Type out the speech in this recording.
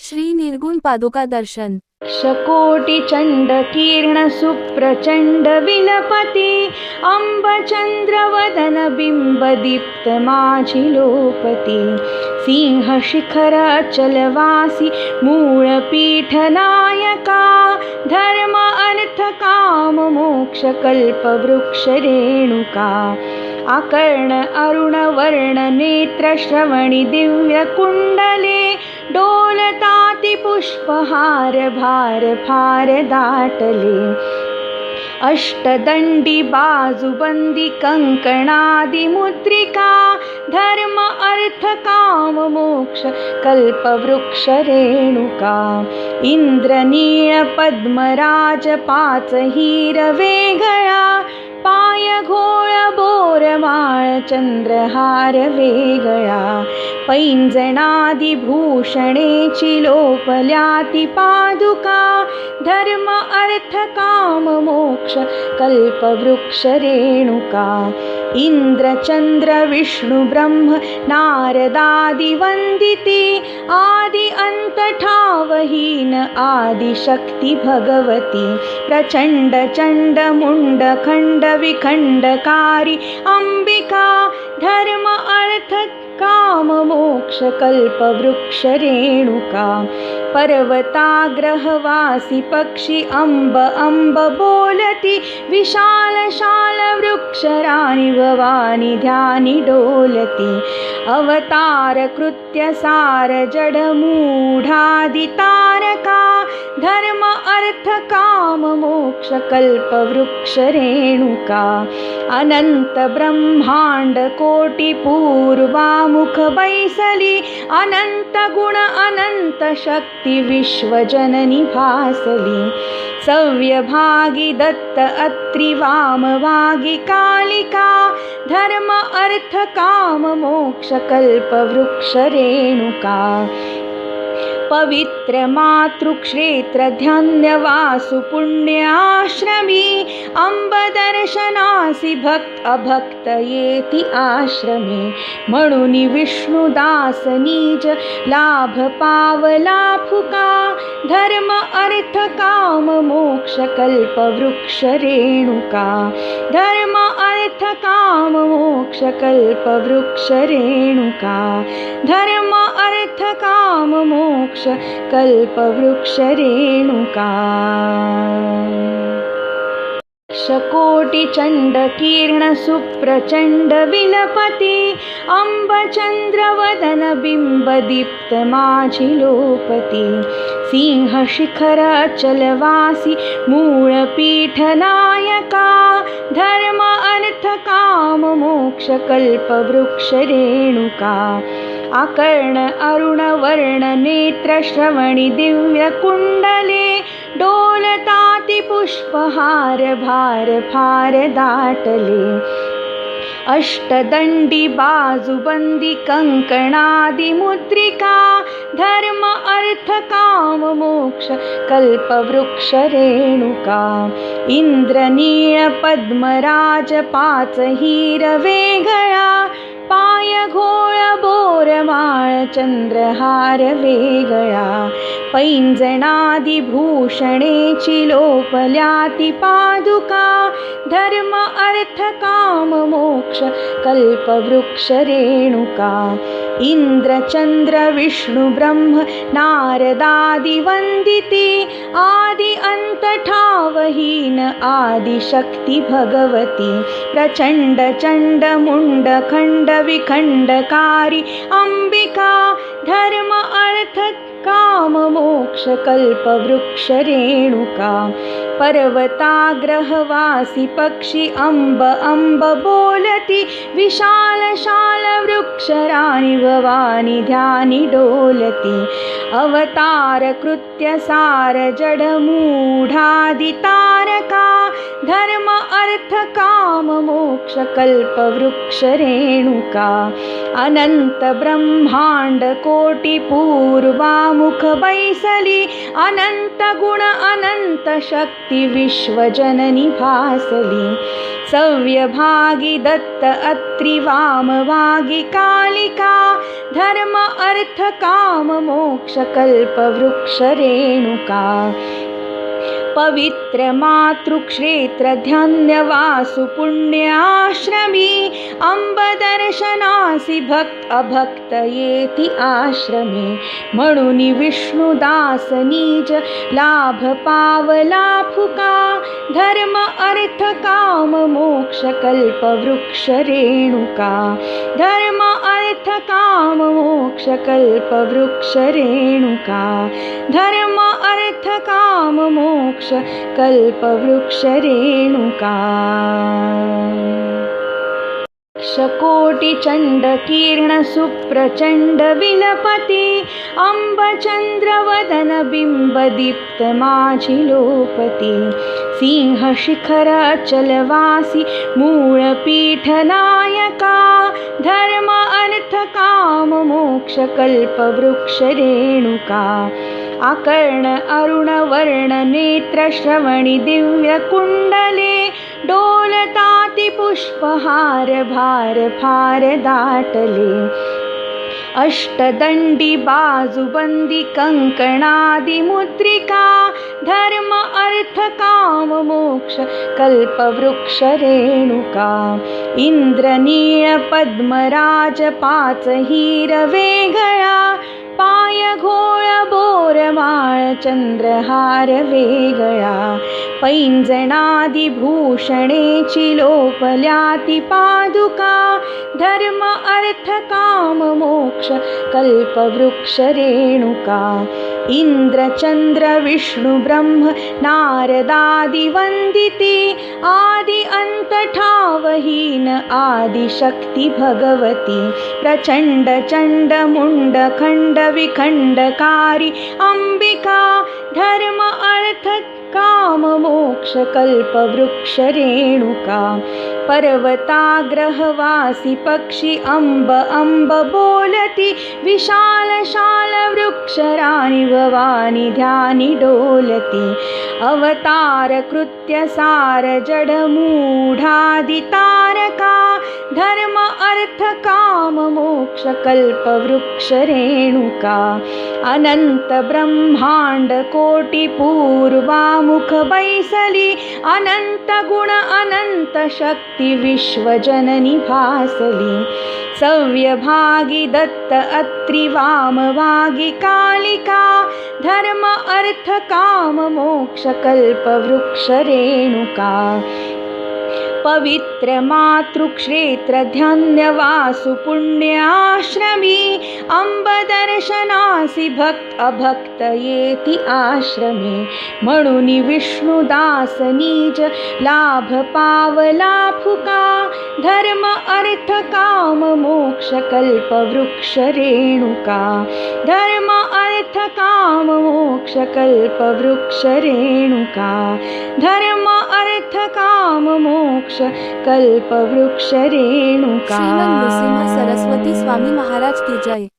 श्री निर्गुण पादुका दर्शन। शकोटिचण्डकीर्ण सुप्रचण्ड विलपति अम्बचन्द्रवदन बिम्बदीप्तमाझिलोपति सिंहशिखर अचलवासी मूलपीठनायका धर्म अर्थ काम मोक्ष कल्पवृक्ष रेणुका आकर्ण अरुण वर्ण नेत्र श्रवणि दिव्य कुण्डले डोलताति पुष्पहार भार फार दाटले अष्टदंडी बाजुबंदी कंकणादि मुद्रिका धर्म अर्थ काम मोक्ष कल्पवृक्ष रेणुका इंद्रनीळ पद्मराज पाच हिरवे गळा पाय घोळ बोरमाळ चंद्रहार वेगळा पैंजणादि भूषणेची लोपल्याति पादुका धर्म अर्थ काम मोक्ष कल्पवृक्ष रेणुका इंद्र चंद्र विष्णु ब्रह्म नारदादि वंदिती आदि अंत ठावहीन आदि शक्ति भगवती प्रचंड चंड मुंड खंड विखंडकारी अंबिका धर्म अर्थ काम मोक्ष कल्पवृक्ष रेणुका पर्वताग्रहवासी पक्षी अंब अंब बोलती विशाल शाल वृक्षराणि भवानी ध्यानी डोलती अवतार कृत्य सार जड मूढादि तारका धर्म अर्थ काम मोक्ष कल्पवृक्ष रेणुका अनंत ब्रह्मांड कोटि पूर्वामुख बैसली अनंत गुण अनंत शक्ति विश्वजननी भासली सव्यभागी दत्त अत्रि वामभागी कालिका धर्म अर्थ काम मोक्ष कल्पवृक्ष रेणुका पवित्र मातृक्षेत्र ध्यानवासु पुण्याश्रमी अंब दर्शनासी भक्त अभक्त येति आश्रमे म्हणून विष्णुदास नीज लाभ पावला फुका धर्म अर्थ काम मोक्ष कल्पवृक्ष रेणुका धर्म अर्थ काम मोक्ष कल्पवृक्ष रेणुका धर्म अर्थ काम मोक्ष कल्पवृक्ष रेणुका शकोटिचण्डकीर्ण सुप्रचण्ड विलपति अम्बचन्द्रवदन बिम्बदीप्तमाझिलोपति सिंहशिखर अचलवासी मूलपीठनायका धर्म अर्थ काम मोक्ष कल्पवृक्ष रेणुका आकर्ण अरुण वर्ण नेत्र श्रवणि दिव्य कुण्डले डोलताति पुष्पहार भार फार दाटले अष्टदंडी बाजुबंदी कंकणादि मुद्रिका धर्म अर्थ काम मोक्ष कल्पवृक्ष रेणुका इंद्रनीळ पद्मराज पाच हिरवे गळा पाय घोळ बोरमाळ चंद्रहार वेगळा पैंजणादि भूषणेची लोपल्याति पादुका धर्म अर्थ काम मोक्ष कल्पवृक्ष रेणुका इंद्र चंद्र विष्णु ब्रह्म नारदादि वंदिती आदि अंत ठावहीन आदि शक्ति भगवती प्रचंड चंड मुंड खंड विखंडकारी अंबिका धर्म अर्थ काम मोक्ष कल्पवृक्ष रेणुका पर्वताग्रहवासी पक्षी अंब अंब बोलती विशाल शाल वृक्षराणि भवानी ध्यानी डोलती अवतार कृत्य सार जड मूढादि तारका धर्म अर्थ काम मोक्ष कल्पवृक्ष रेणुका अनंत ब्रह्मांड कोटि पूर्वामुख बैसली अनंत गुण अनंत शक्ति शक्ती विश्वजननी भासली सव्यभागी दत्त अत्रि वामभागी कालिका धर्म अर्थ काम मोक्ष कल्प वृक्ष रेणुका पवित्र मातृक्षेत्र ध्यानवासु पुण्याश्रमी अंब दर्शनासी भक्त अभक्त येती आश्रमी म्हणून विष्णुदास निज लाभ पावला फुका धर्म अर्थ काम मोक्ष कल्प वृक्ष रेणुका धर्म अर्थ काम मोक्ष कल्प वृक्ष रेणुका धर्म अर्थ काम मोक्ष कल्प वृक्ष रेणुका कोटि चंड किरण सुप्रचंड विलपति अंब चंद्र वदन बिंब दीप्त माझी लोपति सिंह शिखर अचलवासी मूळ पीठ नायका धर्म अर्थ काम मोक्ष कल्प वृक्ष रेणुका आकर्ण अरुण वर्ण नेत्र श्रवणी दिव्य कुंडले डोलताति पुष्पहार भार फार दाटले अष्टदंडी बाजूबंदी कंकणादि मुद्रिका धर्म अर्थ काम मोक्ष कल्प वृक्ष रेणुका इंद्रनीळ पद्मराज पाच हिर वेगळा पाय घोळ बोरमाळ चंद्रहार वेगळा पैंजणादि भूषणेची लोपल्याती पादुका धर्म अर्थ काम मोक्ष कल्प वृक्ष रेणुका इंद्र चंद्र विष्णु ब्रह्म नारदादि वंदिती आदि अंत ठावहीन आदि शक्ती भगवती प्रचंड चंड मुंड खंड विखंडकारी अंबिका धर्म अर्थ काम मोक्ष कल्प वृक्ष रेणुका पर्वताग्रहवासी पक्षी अंब अंब बोलती विशाल शाल वृक्षराणी भवानी ध्यानी डोलती अवतार कृत्य सार जड मूढादि तारका धर्म अर्थ काम मोक्ष कल्प वृक्ष रेणुका अनंत ब्रह्मांड कोटि पूर्वामुख बैसली अनंत गुण अनंत शक्ती विश्वजननी भासली सव्यभागी दत्त अत्रि वामभागी कालिका धर्म अर्थ काम मोक्ष कल्प वृक्ष रेणुका पवित्र मातृक्षेत्र ध्यानवासु पुण्याश्रमी अंब दर्शनासी भक्त अभक्त येती आश्रमी म्हणून विष्णुदास निज लाभ पावला फुका धर्म अर्थ काम मोक्ष कल्प वृक्ष रेणुका धर्म अर्थ काम मोक्ष कल्प वृक्ष रेणुका धर्म अर्थ काम मोक्ष कल्प वृक्ष रेणुका श्रीमद नृसिंह सरस्वती स्वामी महाराज की जय।